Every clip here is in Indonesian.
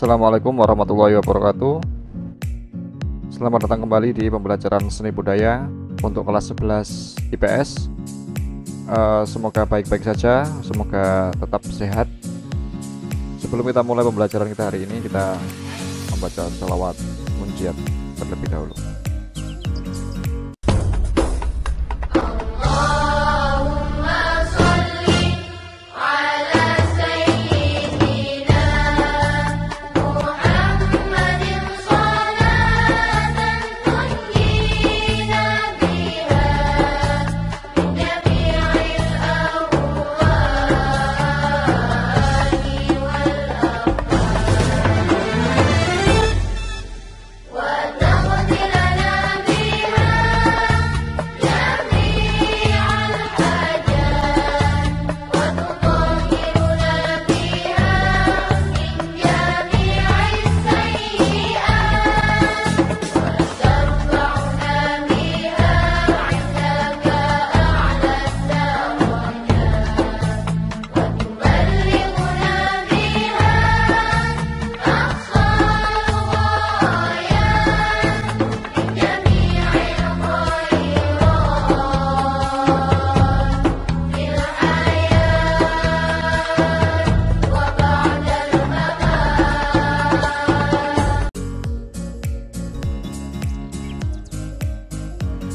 Assalamualaikum warahmatullahi wabarakatuh. Selamat datang kembali di pembelajaran seni budaya untuk kelas 11 IPS. Semoga baik-baik saja, semoga tetap sehat. Sebelum kita mulai pembelajaran kita hari ini, kita membaca sholawat munjiat terlebih dahulu.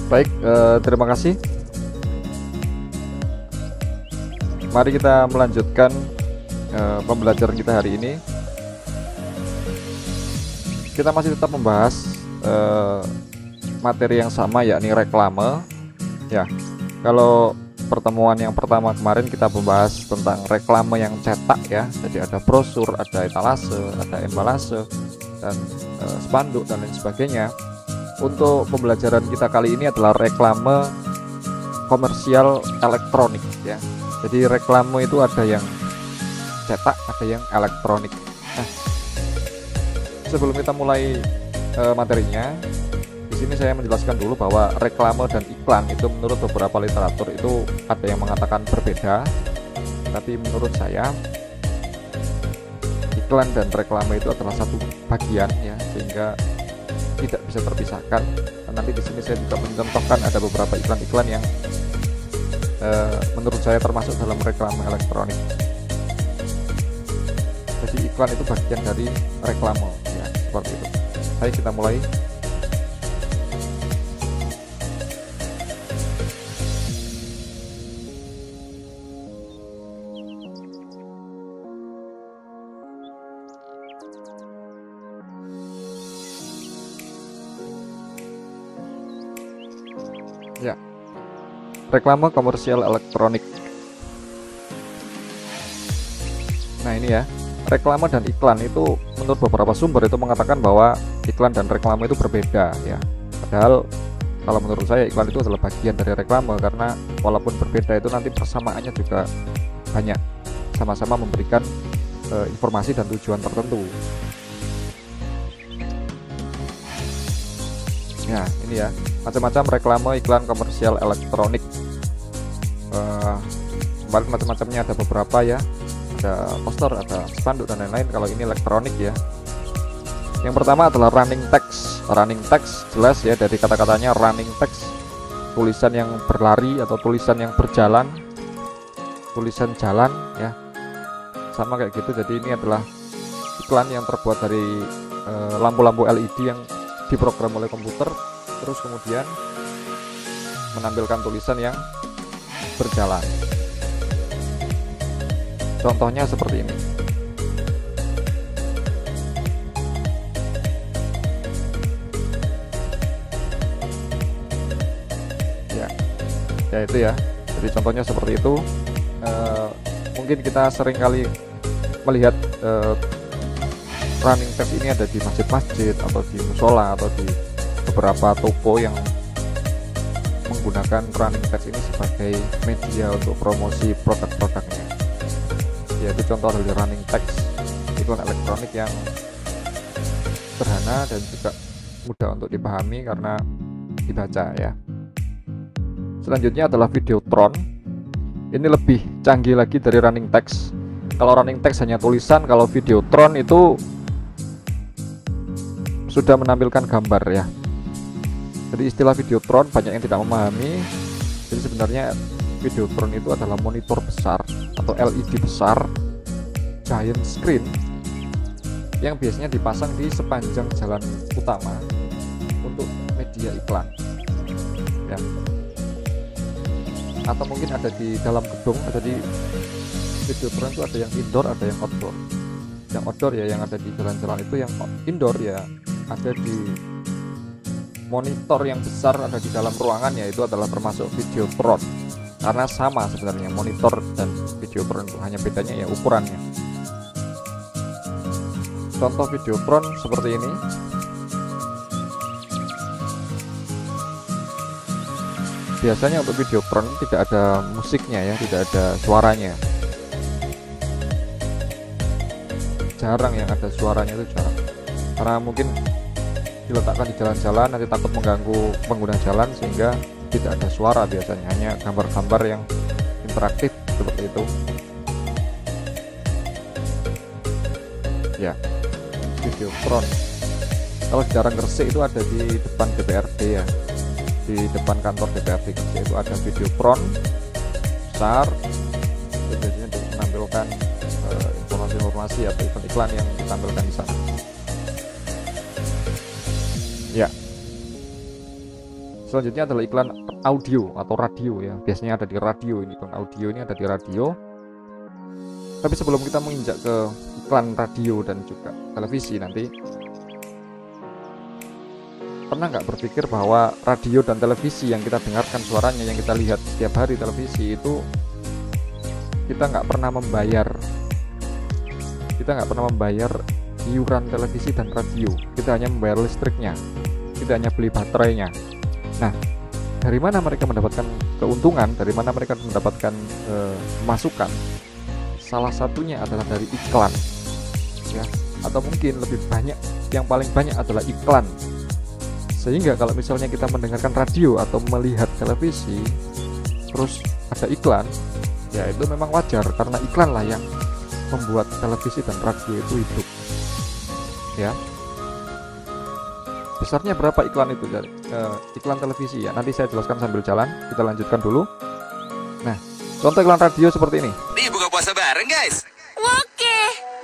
Baik, terima kasih. Mari kita melanjutkan pembelajaran kita hari ini. Kita masih tetap membahas materi yang sama, yakni reklame. Ya, kalau pertemuan yang pertama kemarin kita membahas tentang reklame yang cetak ya. Jadi ada brosur, ada etalase, ada embalase, dan spanduk dan lain sebagainya. Untuk pembelajaran kita kali ini adalah reklame komersial elektronik ya. Jadi reklame itu ada yang cetak, ada yang elektronik. Nah, sebelum kita mulai materinya, di sini saya menjelaskan dulu bahwa reklame dan iklan itu menurut beberapa literatur itu ada yang mengatakan berbeda. Tapi menurut saya iklan dan reklame itu adalah satu bagian ya, sehingga tidak bisa terpisahkan. Nanti di sini saya juga mencontohkan ada beberapa iklan-iklan yang menurut saya termasuk dalam reklame elektronik. Jadi iklan itu bagian dari reklame ya, seperti itu. Baik, kita mulai. Ya, reklame komersial elektronik. Nah ini ya, reklame dan iklan itu menurut beberapa sumber itu mengatakan bahwa iklan dan reklame itu berbeda ya. Padahal kalau menurut saya iklan itu adalah bagian dari reklame, karena walaupun berbeda itu nanti persamaannya juga banyak, sama-sama memberikan informasi dan tujuan tertentu. Ya ini ya, macam-macam reklame iklan komersial elektronik. Kemarin macam-macamnya ada beberapa ya, ada poster, ada spanduk dan lain-lain. Kalau ini elektronik ya, yang pertama adalah running text. Running text jelas ya, dari kata-katanya running text, tulisan yang berlari atau tulisan yang berjalan, tulisan jalan ya, sama kayak gitu. Jadi ini adalah iklan yang terbuat dari lampu-lampu LED yang diprogram oleh komputer, terus kemudian menampilkan tulisan yang berjalan. Contohnya seperti ini. Ya itu ya. Jadi contohnya seperti itu. Mungkin kita sering kali melihat running text ini ada di masjid-masjid atau di musola atau di beberapa toko yang menggunakan running text ini sebagai media untuk promosi produk-produknya. Ya, itu contoh dari running text iklan elektronik yang sederhana dan juga mudah untuk dipahami karena dibaca ya. Selanjutnya adalah Videotron. Ini lebih canggih lagi dari running text. Kalau running text hanya tulisan, kalau Videotron itu sudah menampilkan gambar ya. Jadi istilah Videotron banyak yang tidak memahami. Jadi sebenarnya Videotron itu adalah monitor besar atau LED besar giant screen yang biasanya dipasang di sepanjang jalan utama untuk media iklan ya, atau mungkin ada di dalam gedung. Ada di Videotron itu ada yang indoor, ada yang outdoor. Yang outdoor ya yang ada di jalan-jalan itu, yang indoor ya ada di monitor yang besar ada di dalam ruangan, ya itu adalah termasuk Videotron. Karena sama sebenarnya monitor dan Videotron itu, hanya bedanya ya ukurannya. Contoh Videotron seperti ini. Biasanya untuk Videotron tidak ada musiknya ya, tidak ada suaranya. Jarang yang ada suaranya, itu jarang. Karena mungkin diletakkan di jalan-jalan, nanti takut mengganggu pengguna jalan sehingga tidak ada suara biasanya, hanya gambar-gambar yang interaktif seperti itu ya. Videotron kalau di Jalan Gresik itu ada di depan DPRD ya, di depan kantor DPRD Gresik itu ada Videotron besar. Itu biasanya menampilkan informasi-informasi atau iklan-iklan yang ditampilkan di sana ya. Selanjutnya adalah iklan audio atau radio ya. Biasanya ada di radio, ini iklan audio ini ada di radio. Tapi sebelum kita menginjak ke iklan radio dan juga televisi nanti, pernah nggak berpikir bahwa radio dan televisi yang kita dengarkan suaranya, yang kita lihat setiap hari televisi itu, kita nggak pernah membayar. Kita nggak pernah membayar iuran televisi dan radio. Kita hanya membayar listriknya, kita hanya beli baterainya. Nah, dari mana mereka mendapatkan keuntungan? Dari mana mereka mendapatkan masukan? Salah satunya adalah dari iklan, ya. Atau mungkin lebih banyak, yang paling banyak adalah iklan. Sehingga kalau misalnya kita mendengarkan radio atau melihat televisi, terus ada iklan, ya itu memang wajar karena iklan lah yang membuat televisi dan radio itu hidup, ya. Besarnya berapa iklan itu dari iklan televisi ya? Nanti saya jelaskan sambil jalan. Kita lanjutkan dulu. Nah, contoh iklan radio seperti ini. Nih buka puasa bareng guys. Oke,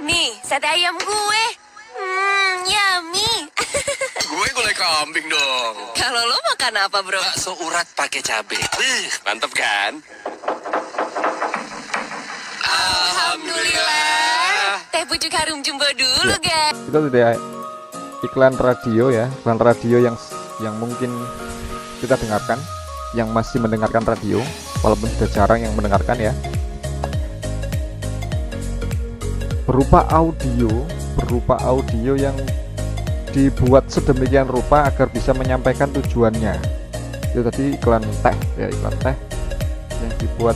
nih sate ayam gue. Yummy. Gue gulai kambing dong. Kalau lo makan apa bro? Bakso urat pakai cabe. Mantap kan? Alhamdulillah. Teh pucuk harum jumbo dulu guys. Kita sudah iklan radio ya, iklan radio yang mungkin kita dengarkan, yang masih mendengarkan radio walaupun sudah jarang yang mendengarkan ya. Berupa audio yang dibuat sedemikian rupa agar bisa menyampaikan tujuannya. Itu tadi iklan teh ya, iklan teh yang dibuat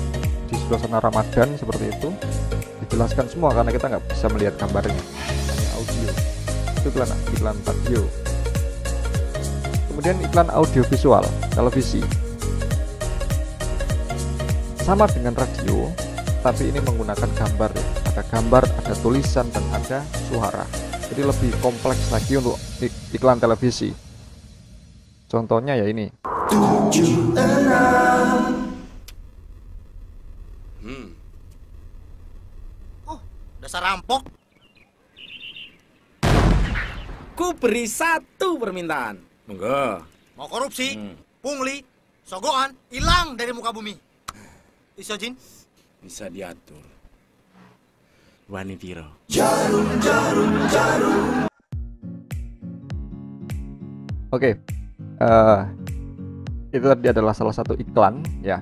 di suasana Ramadan seperti itu. Dijelaskan semua karena kita nggak bisa melihat gambarnya, hanya audio. Itu iklan radio. Kemudian iklan audiovisual televisi, sama dengan radio tapi ini menggunakan gambar ya. Ada gambar, ada tulisan, dan ada suara. Jadi lebih kompleks lagi untuk iklan televisi. Contohnya ya ini. 76. Oh, dasar rampok. Ku beri satu permintaan. Monggo. Mau korupsi, pungli, sogokan, hilang dari muka bumi. Bisa Jin? Bisa diatur. Wani piro. Oke. Itu tadi adalah salah satu iklan ya.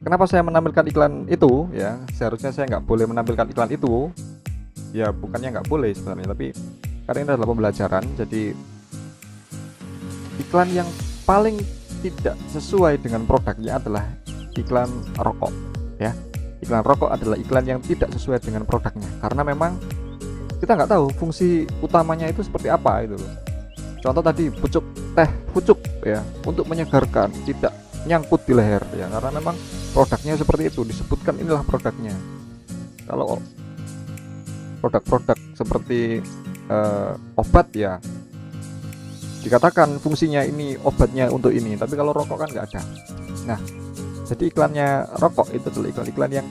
Kenapa saya menampilkan iklan itu ya? Seharusnya saya nggak boleh menampilkan iklan itu. Ya bukannya nggak boleh sebenarnya, tapi karena ini adalah pembelajaran. Jadi iklan yang paling tidak sesuai dengan produknya adalah iklan rokok ya. Iklan rokok adalah iklan yang tidak sesuai dengan produknya, karena memang kita nggak tahu fungsi utamanya itu seperti apa itu loh. Contoh tadi teh pucuk ya, untuk menyegarkan, tidak nyangkut di leher ya, karena memang produknya seperti itu, disebutkan inilah produknya. Kalau produk-produk seperti obat ya, dikatakan fungsinya ini obatnya untuk ini, tapi kalau rokok kan nggak ada. Nah, jadi iklannya rokok itu adalah iklan-iklan yang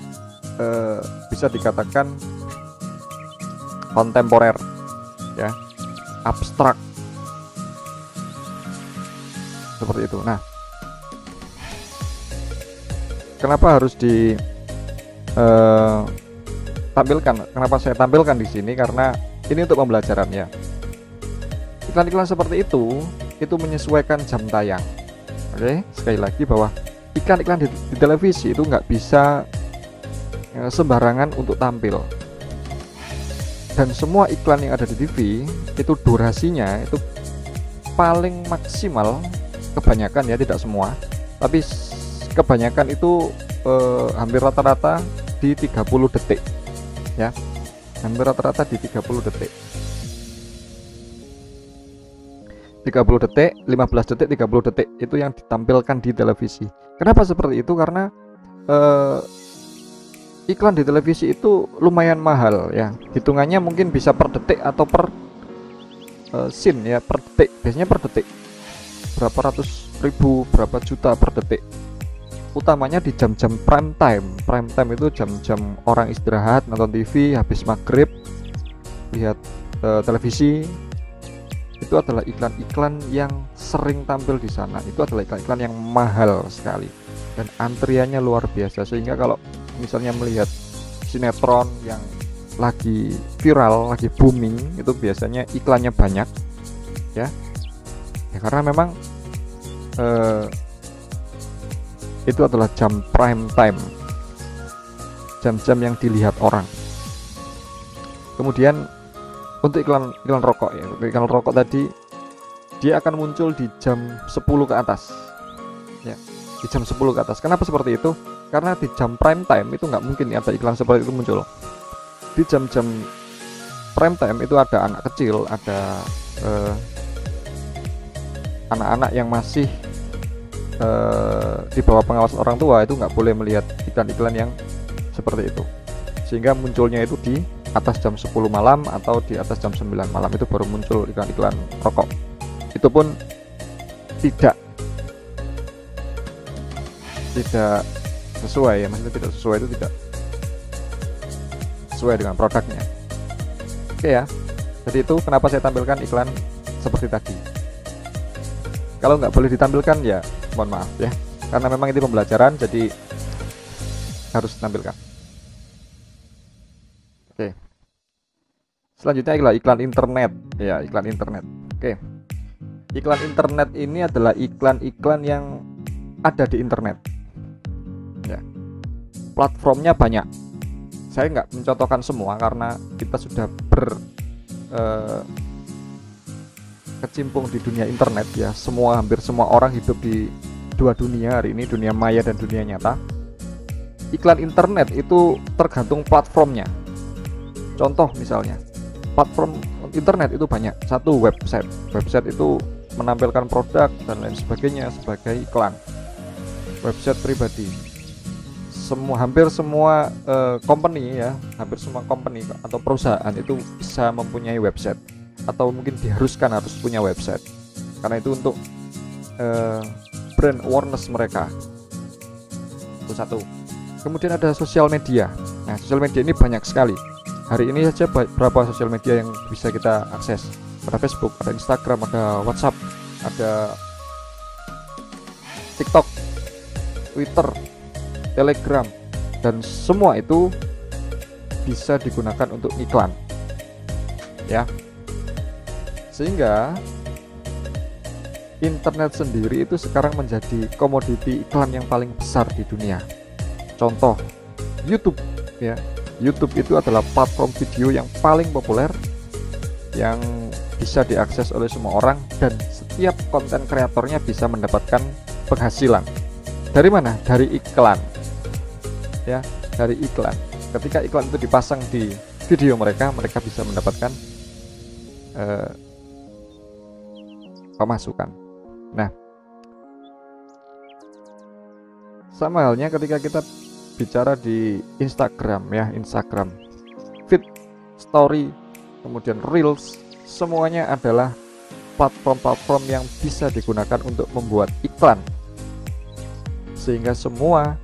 bisa dikatakan kontemporer, ya, abstrak, seperti itu. Nah, kenapa harus tampilkan? Kenapa saya tampilkan di sini? Karena ini untuk pembelajaran ya. Iklan-iklan seperti itu menyesuaikan jam tayang. Oke, sekali lagi bahwa iklan-iklan di televisi itu nggak bisa sembarangan untuk tampil. Dan semua iklan yang ada di TV itu durasinya itu paling maksimal, kebanyakan ya, tidak semua, tapi kebanyakan itu hampir rata-rata di 30 detik ya, hampir rata-rata di 30 detik, 30 detik, 15 detik, 30 detik itu yang ditampilkan di televisi. Kenapa seperti itu? Karena iklan di televisi itu lumayan mahal ya, hitungannya mungkin bisa per detik atau per scene ya, per detik, biasanya per detik berapa ratus ribu, berapa juta per detik, utamanya di jam-jam prime time. Prime time itu jam-jam orang istirahat, nonton TV, habis maghrib lihat televisi. Itu adalah iklan-iklan yang sering tampil di sana. Itu adalah iklan-iklan yang mahal sekali dan antriannya luar biasa, sehingga kalau misalnya melihat sinetron yang lagi viral, lagi booming, itu biasanya iklannya banyak ya, karena memang itu adalah jam prime time, jam-jam yang dilihat orang. Kemudian untuk iklan rokok ya, iklan rokok tadi dia akan muncul di jam 10 ke atas ya, di jam 10 ke atas. Kenapa seperti itu? Karena di jam prime time itu nggak mungkin ada iklan seperti itu muncul. Di jam-jam prime time itu ada anak kecil, ada anak-anak yang masih di bawah pengawasan orang tua, itu nggak boleh melihat iklan-iklan yang seperti itu, sehingga munculnya itu di atas jam 10 malam atau di atas jam 9 malam itu baru muncul iklan-iklan rokok. Itu pun tidak sesuai ya, maksudnya tidak sesuai, itu tidak sesuai dengan produknya. Oke ya, jadi itu kenapa saya tampilkan iklan seperti tadi. Kalau nggak boleh ditampilkan ya mohon maaf ya, karena memang ini pembelajaran, jadi harus ditampilkan. Oke, selanjutnya adalah iklan internet ya, iklan internet. Oke, iklan internet ini adalah iklan-iklan yang ada di internet ya, platformnya banyak. Saya nggak mencontohkan semua karena kita sudah kecimpung di dunia internet ya, hampir semua orang hidup di dua dunia hari ini, dunia maya dan dunia nyata. Iklan internet itu tergantung platformnya. Contoh misalnya, platform internet itu banyak. Satu, website itu menampilkan produk dan lain sebagainya sebagai iklan. Website pribadi, hampir semua company ya, hampir semua company atau perusahaan itu bisa mempunyai website, atau mungkin diharuskan harus punya website, karena itu untuk brand awareness mereka. Itu satu. Kemudian ada sosial media. Nah, sosial media ini banyak sekali. Hari ini saja berapa sosial media yang bisa kita akses? Ada Facebook, ada Instagram, ada WhatsApp, ada TikTok, Twitter, Telegram, dan semua itu bisa digunakan untuk iklan ya. Sehingga internet sendiri itu sekarang menjadi komoditi iklan yang paling besar di dunia. Contoh YouTube ya, YouTube itu adalah platform video yang paling populer, yang bisa diakses oleh semua orang, dan setiap konten kreatornya bisa mendapatkan penghasilan. Dari mana? Dari iklan ya, dari iklan. Ketika iklan itu dipasang di video mereka bisa mendapatkan pemasukan. Nah, sama halnya ketika kita bicara di Instagram ya, Instagram feed, story, kemudian reels, semuanya adalah platform-platform yang bisa digunakan untuk membuat iklan, sehingga semua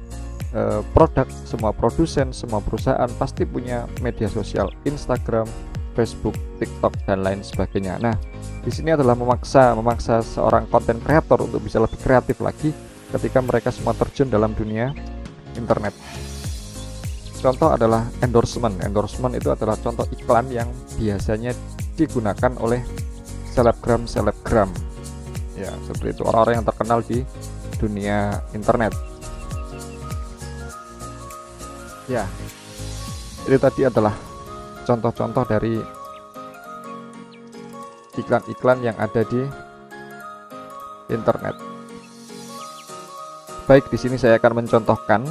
produk, semua produsen, semua perusahaan pasti punya media sosial, Instagram, Facebook, TikTok, dan lain sebagainya. Nah, di sini adalah memaksa seorang konten kreator untuk bisa lebih kreatif lagi ketika mereka semua terjun dalam dunia internet. Contoh adalah endorsement. Endorsement itu adalah contoh iklan yang biasanya digunakan oleh selebgram. Ya, seperti itu, orang-orang yang terkenal di dunia internet. Ya, itu tadi adalah contoh-contoh dari iklan-iklan yang ada di internet. Baik, di sini saya akan mencontohkan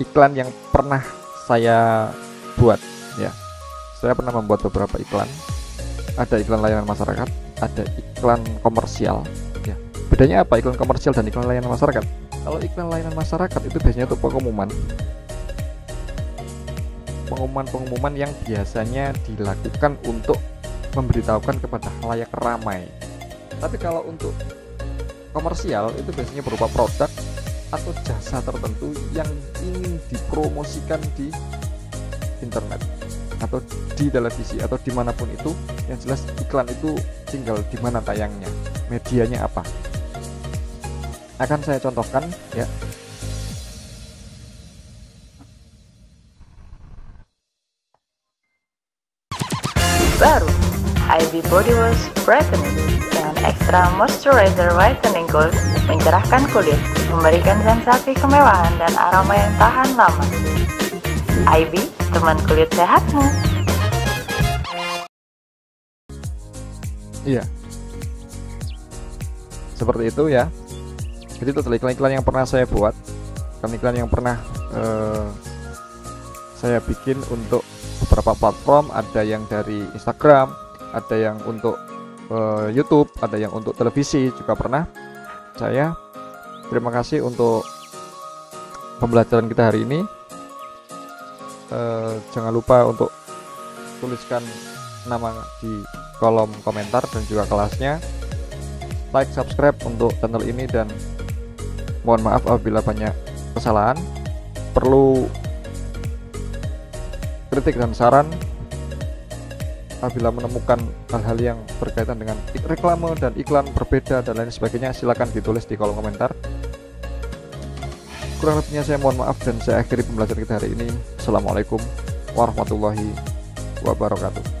iklan yang pernah saya buat. Ya, saya pernah membuat beberapa iklan. Ada iklan layanan masyarakat, ada iklan komersial. Ya, bedanya apa iklan komersial dan iklan layanan masyarakat? Kalau iklan layanan masyarakat itu biasanya untuk pengumuman yang biasanya dilakukan untuk memberitahukan kepada khalayak ramai. Tapi kalau untuk komersial itu biasanya berupa produk atau jasa tertentu yang ingin dipromosikan di internet atau di televisi atau dimanapun itu. Yang jelas iklan itu tinggal di mana tayangnya, medianya apa. Akan saya contohkan ya. Baru IB Body Wash Brightening dengan ekstra moisturizer whitening gold mencerahkan kulit, memberikan sensasi kemewahan dan aroma yang tahan lama. IB, teman kulit sehatmu. Iya, seperti itu ya. Jadi itu iklan-iklan yang pernah saya buat, iklan yang pernah saya bikin untuk beberapa platform. Ada yang dari Instagram, ada yang untuk YouTube, ada yang untuk televisi juga pernah saya. Terima kasih untuk pembelajaran kita hari ini. Jangan lupa untuk tuliskan nama di kolom komentar dan juga kelasnya. Like, subscribe untuk channel ini, dan mohon maaf apabila banyak kesalahan. Perlu kritik dan saran apabila menemukan hal-hal yang berkaitan dengan reklame dan iklan berbeda dan lain sebagainya, silakan ditulis di kolom komentar. Kurang lebihnya saya mohon maaf dan saya akhiri pembelajaran kita hari ini. Assalamualaikum warahmatullahi wabarakatuh.